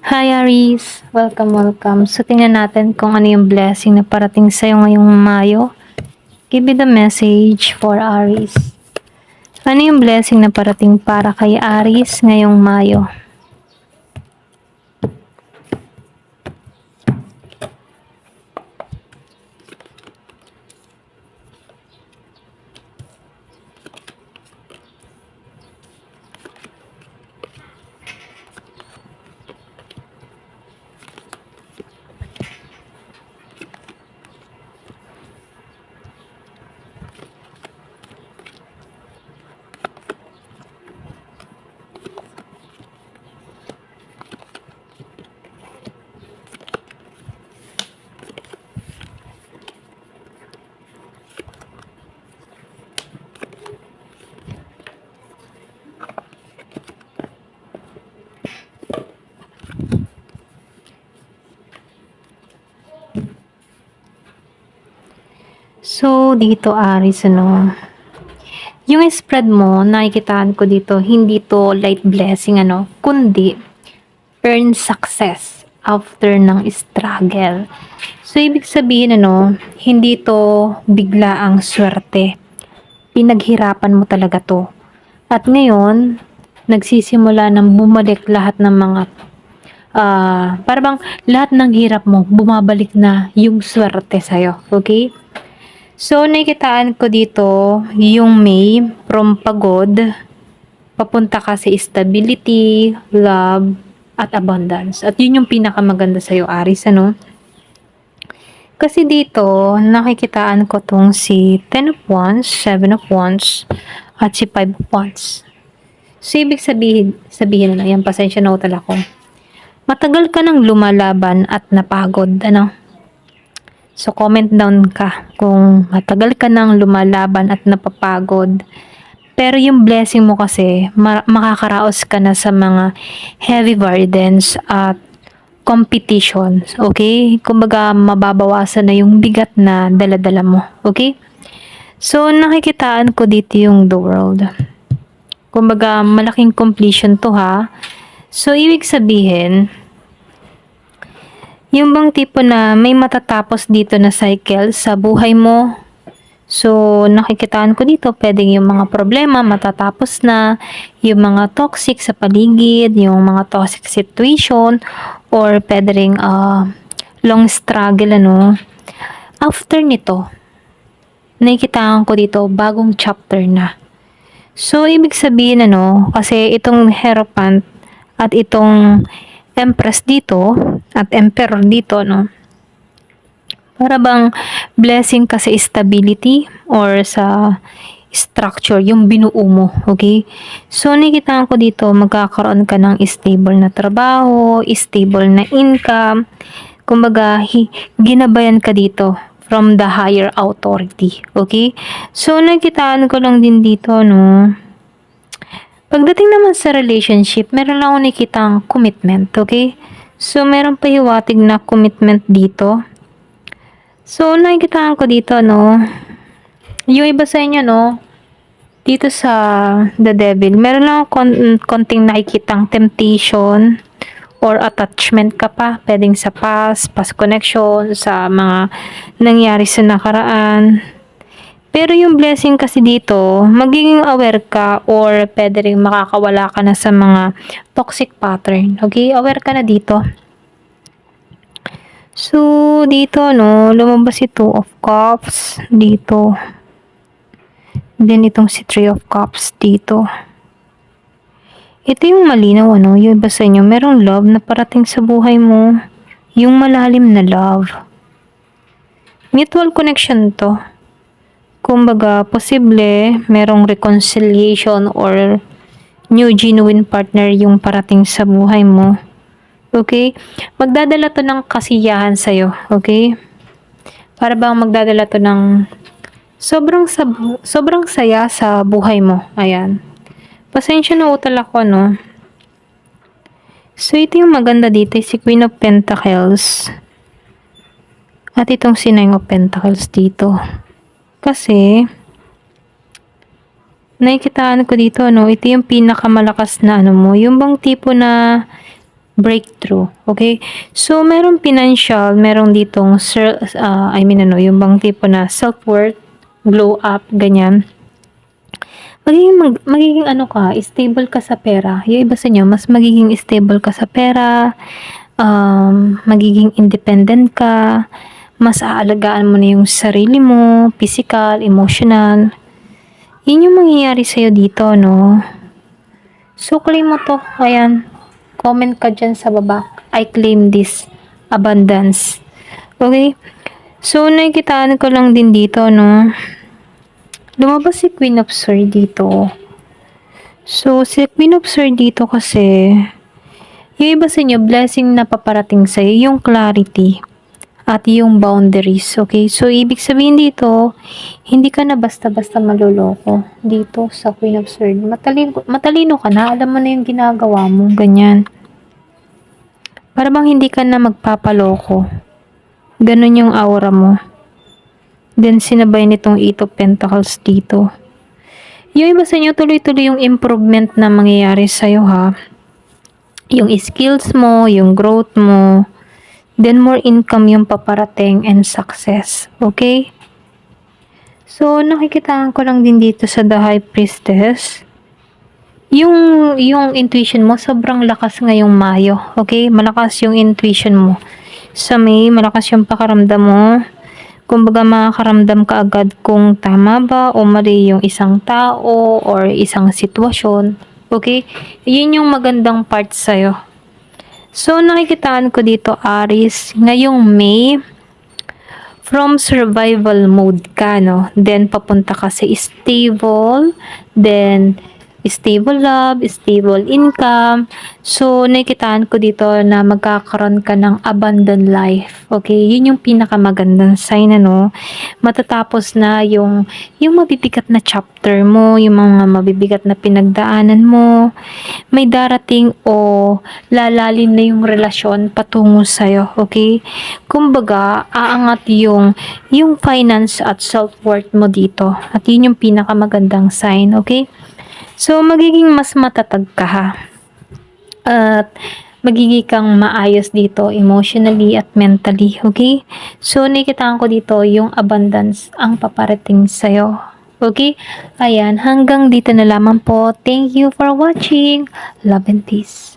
Hi Aries! Welcome. So tingnan natin kung ano yung blessing na parating sa'yo ngayong Mayo. Give me the message for Aries. Ano yung blessing na parating para kay Aries ngayong Mayo? So, dito Aries, yung spread mo, nakikitaan ko dito, hindi to light blessing, kundi earn success after ng struggle. So, ibig sabihin, hindi to bigla ang swerte. Pinaghirapan mo talaga to. At ngayon, nagsisimula ng bumalik lahat ng mga para bang lahat ng hirap mo, bumabalik na yung swerte sa'yo. Okay? So, nakikitaan ko dito yung May from pagod, papunta ka sa stability, love, at abundance. At yun yung pinakamaganda sa'yo, Aries, Kasi dito, nakikitaan ko tong si 10 of Wands, 7 of Wands, at si 5 of Wands. So, ibig sabihin na, yan, pasensya na utal ako. Matagal ka nang lumalaban at napagod, So, comment down ka kung matagal ka nang lumalaban at napapagod. Pero yung blessing mo kasi, makakaraos ka na sa mga heavy burdens at competitions, okay? Kumbaga, mababawasan na yung bigat na daladala mo, okay? So, nakikitaan ko dito yung the world. Kumbaga, malaking completion to ha. So, ibig sabihin, yung bang tipo na may matatapos dito na cycle sa buhay mo. So, nakikitaan ko dito, pwedeng yung mga problema matatapos na, yung mga toxic sa paligid, yung mga toxic situation, or pwede ring long struggle, After nito, nakikitaan ko dito, bagong chapter na. So, ibig sabihin, kasi itong Hierophant at itong Empress dito, at Emperor dito, para bang blessing ka sa stability or sa structure, yung binuo mo, okay? So, nakikita ko dito, magkakaroon ka ng stable na trabaho, stable na income, kumbaga, ginabayan ka dito from the higher authority, okay? So, nakikitaan ko lang din dito, Pagdating naman sa relationship, meron lang ako nakikitang commitment, okay? So, meron pahiwatig na commitment dito. So, nakikitaan ko dito, yung iba sa inyo, dito sa The Devil, meron lang konting nakikitang temptation or attachment ka pa, pwedeng sa past connection, sa mga nangyari sa nakaraan. Pero yung blessing kasi dito, magiging aware ka or pwede rin makakawala ka na sa mga toxic pattern. Okay? Aware ka na dito. So, dito, lumabas si 2 of Cups dito. Then, itong si 3 of Cups dito. Ito yung malinaw, yung iba sa inyo, merong love na parating sa buhay mo. Yung malalim na love. Mutual connection to. Kumbaga, posible, merong reconciliation or new genuine partner yung parating sa buhay mo. Okay? Magdadala to ng kasiyahan sa'yo. Okay? Para bang magdadala to ng sobrang saya sa buhay mo. Ayan. Pasensya na utal ako, So, ito yung maganda dito, si Queen of Pentacles. At itong si Nine of Pentacles dito. Kasi, nakikitaan ko dito, ito yung pinakamalakas na mo. Yung bang tipo na breakthrough. Okay? So, meron financial, meron ditong, yung bang tipo na self-worth, glow up, ganyan. Magiging ano ka, stable ka sa pera. Yung iba sa inyo, mas magiging stable ka sa pera, magiging independent ka, mas aalagaan mo na yung sarili mo, physical, emotional. Yun yung mangyayari sa'yo dito, no? So, claim mo to. Ayan. Comment ka dyan sa baba. I claim this abundance. Okay? So, nakikitaan ko lang din dito, no? Lumabas si Queen of Swords dito. So, si Queen of Swords dito kasi, yung iba sa inyo, blessing na paparating sa'yo, yung clarity at yung boundaries, okay? So, ibig sabihin dito, hindi ka na basta-basta maluloko dito sa Queen of Swords. Matalino ka na, alam mo na yung ginagawa mo, ganyan. Para bang hindi ka na magpapaloko. Ganun yung aura mo. Then, sinabay nitong 8 of Pentacles dito. Yung iba sa inyo, tuloy-tuloy yung improvement na mangyayari sa'yo, ha? Yung skills mo, yung growth mo, then more income yung paparating and success. Okay? So, nakikitaan ko lang din dito sa The High Priestess. Yung intuition mo, sobrang lakas ngayong Mayo. Okay? Malakas yung intuition mo. Sa May, malakas yung pakaramdam mo. Kumbaga, makakaramdam ka agad kung tama ba o mali yung isang tao or isang sitwasyon. Okay? Yun yung magandang part sa'yo. So, nakikitaan ko dito, Aries, ngayong May, from survival mode ka, no? Then, papunta ka sa stable, then, stable love, stable income. So, nakikitaan ko dito na magkakaroon ka ng abundant life. Okay? Yun yung pinakamagandang sign, ano? Matatapos na yung mabibigat na chapter mo, yung mga mabibigat na pinagdaanan mo. May darating o lalalim na yung relasyon patungo sa'yo. Okay? Kumbaga, aangat yung finance at self-worth mo dito. At yun yung pinakamagandang sign. Okay? So, magiging mas matatag ka, ha? At magiging kang maayos dito emotionally at mentally, okay? So, nakikitaan ko dito yung abundance ang paparating sa'yo. Okay? Ayan, hanggang dito na lamang po. Thank you for watching. Love and peace.